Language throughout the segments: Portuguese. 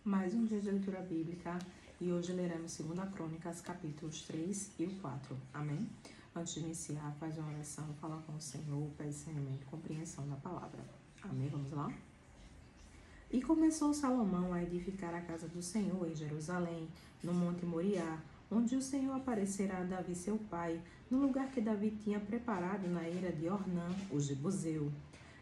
Mais um dia de leitura bíblica e hoje leremos 2 Crônicas, capítulos 3 e o 4. Amém? Antes de iniciar, faz uma oração, fala com o Senhor, pede discernimento e compreensão da palavra. Amém? Vamos lá? E começou Salomão a edificar a casa do Senhor em Jerusalém, no Monte Moriá, onde o Senhor aparecerá a Davi seu pai, no lugar que Davi tinha preparado na eira de Ornã, o Jebuseu.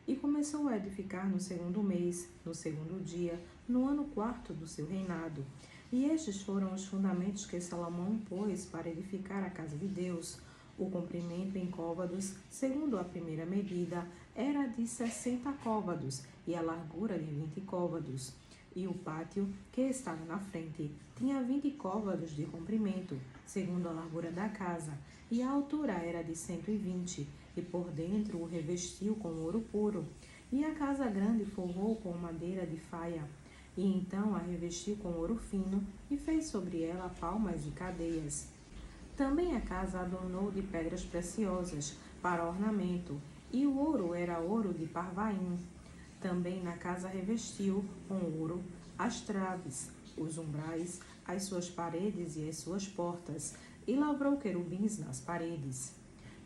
E começou a edificar no segundo mês, no segundo dia, no ano quarto do seu reinado. E estes foram os fundamentos que Salomão pôs para edificar a casa de Deus. O comprimento em côvados, segundo a primeira medida, era de 60 côvados, e a largura de 20 côvados. E o pátio, que estava na frente, tinha 20 côvados de comprimento, segundo a largura da casa, e a altura era de 120, e por dentro o revestiu com ouro puro. E a casa grande forrou com madeira de faia, e então a revestiu com ouro fino, e fez sobre ela palmas e cadeias. Também a casa adornou de pedras preciosas, para ornamento, e o ouro era ouro de Parvaim. Também na casa revestiu com ouro as traves, os umbrais, as suas paredes e as suas portas, e lavrou querubins nas paredes.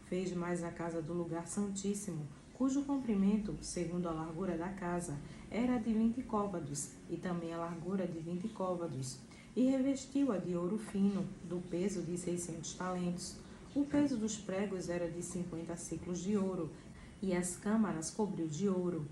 Fez mais a casa do lugar santíssimo, cujo comprimento, segundo a largura da casa, era de 20 côvados, e também a largura de 20 côvados, e revestiu-a de ouro fino, do peso de 600 talentos. O peso dos pregos era de 50 siclos de ouro, e as câmaras cobriu de ouro.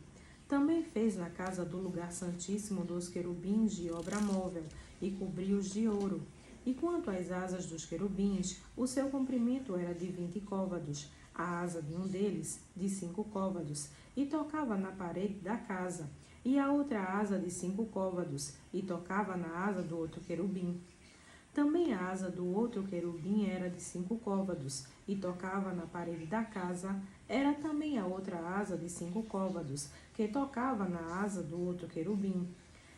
Também fez na casa do lugar santíssimo 2 querubins de obra móvel, e cobriu-os de ouro. E quanto às asas dos querubins, o seu comprimento era de 20 côvados, a asa de um deles de 5 côvados, e tocava na parede da casa, e a outra asa de 5 côvados, e tocava na asa do outro querubim. Também a asa do outro querubim era de 5 côvados, e tocava na parede da casa. Era também a outra asa de 5 côvados, que tocava na asa do outro querubim.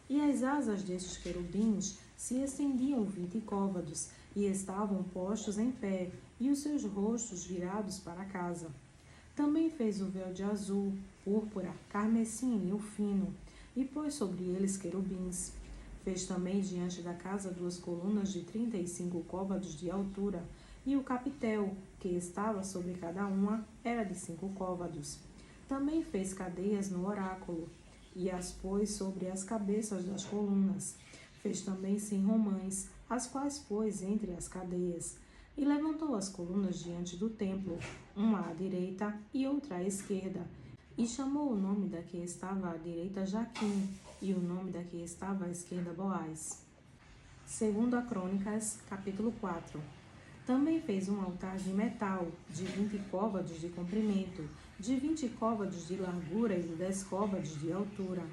E as asas destes querubins se estendiam 20 côvados, e estavam postos em pé, e os seus rostos virados para a casa. Também fez o véu de azul, púrpura, carmesim e o fino, e pôs sobre eles querubins. Fez também diante da casa 2 colunas de 35 côvados de altura, e o capitel, que estava sobre cada uma, era de 5 côvados. Também fez cadeias no oráculo, e as pôs sobre as cabeças das colunas. Fez também 100 romãs, as quais pôs entre as cadeias. E levantou as colunas diante do templo, uma à direita e outra à esquerda. E chamou o nome da que estava à direita Jaquim, e o nome da que estava à esquerda Boaz. 2 Crônicas, capítulo 4. Também fez um altar de metal, de 20 côvados de comprimento, de 20 côvados de largura e de 10 côvados de altura.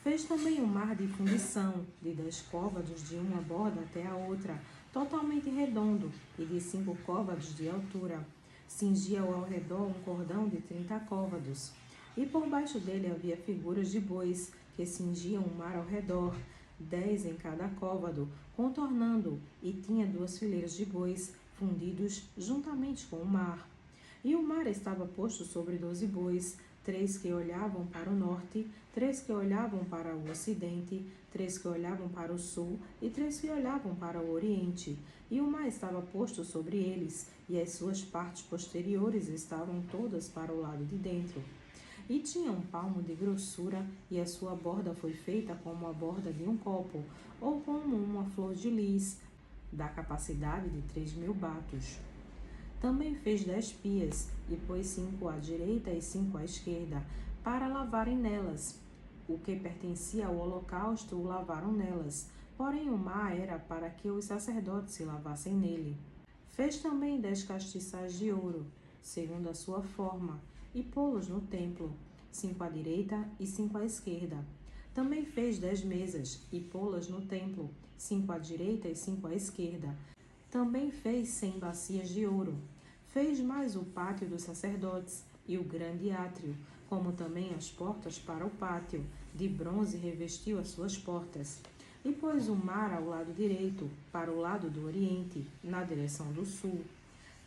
Fez também um mar de fundição, de 10 côvados de uma borda até a outra, totalmente redondo, e de 5 côvados de altura. Cingia-o ao redor um cordão de 30 côvados. E por baixo dele havia figuras de bois, que cingiam o mar ao redor, 10 em cada côvado, contornando-o, e tinha 2 fileiras de bois, fundidos juntamente com o mar. E o mar estava posto sobre 12 bois, 3 que olhavam para o norte, 3 que olhavam para o ocidente, 3 que olhavam para o sul, e 3 que olhavam para o oriente. E o mar estava posto sobre eles, e as suas partes posteriores estavam todas para o lado de dentro. E tinha 1 palmo de grossura, e a sua borda foi feita como a borda de um copo, ou como uma flor de lis, da capacidade de 3.000 batos. Também fez 10 pias, e pôs 5 à direita e 5 à esquerda, para lavarem nelas. O que pertencia ao holocausto o lavaram nelas, porém o mar era para que os sacerdotes se lavassem nele. Fez também 10 castiçais de ouro, segundo a sua forma, e pô-los no templo, 5 à direita e 5 à esquerda. Também fez 10 mesas, e pô-las no templo, 5 à direita e 5 à esquerda. Também fez 100 bacias de ouro. Fez mais o pátio dos sacerdotes e o grande átrio, como também as portas para o pátio. De bronze revestiu as suas portas. E pôs o mar ao lado direito, para o lado do oriente, na direção do sul.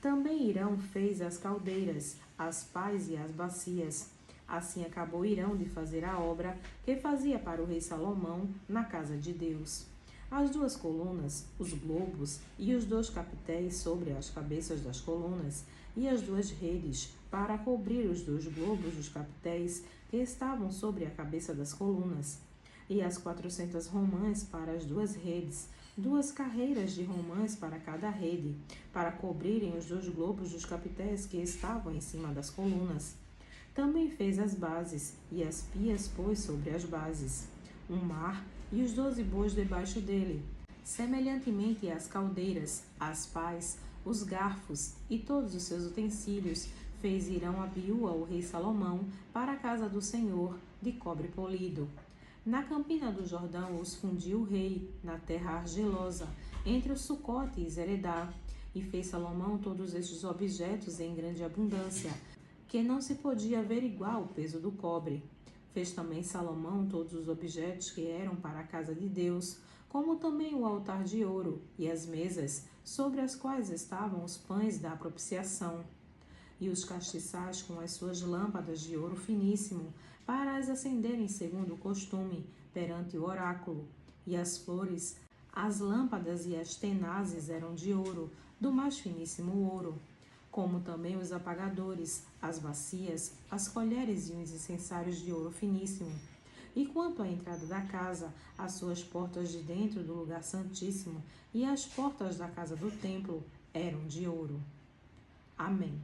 Também Hirão fez as caldeiras, as pás e as bacias. Assim acabou Hirão de fazer a obra que fazia para o rei Salomão na casa de Deus. As duas colunas, os globos e os dois capitéis sobre as cabeças das colunas, e as duas redes para cobrir os dois globos dos capitéis que estavam sobre a cabeça das colunas, e as 400 romãs para as duas redes, 2 carreiras de romãs para cada rede, para cobrirem os dois globos dos capitéis que estavam em cima das colunas. Também fez as bases, e as pias pôs sobre as bases, um mar e os 12 bois debaixo dele. Semelhantemente às caldeiras, as pás, os garfos e todos os seus utensílios, fez Hirão a Biúa, o rei Salomão, para a casa do Senhor, de cobre polido. Na campina do Jordão os fundiu o rei, na terra argilosa, entre o Sucote e Zeredá, e fez Salomão todos estes objetos em grande abundância, que não se podia averiguar o peso do cobre. Fez também Salomão todos os objetos que eram para a casa de Deus, como também o altar de ouro e as mesas, sobre as quais estavam os pães da propiciação, e os castiçais com as suas lâmpadas de ouro finíssimo, para as acenderem segundo o costume, perante o oráculo, e as flores, as lâmpadas e as tenazes eram de ouro, do mais finíssimo ouro, como também os apagadores, as bacias, as colheres e os incensários de ouro finíssimo. E quanto à entrada da casa, as suas portas de dentro do lugar santíssimo e as portas da casa do templo eram de ouro. Amém.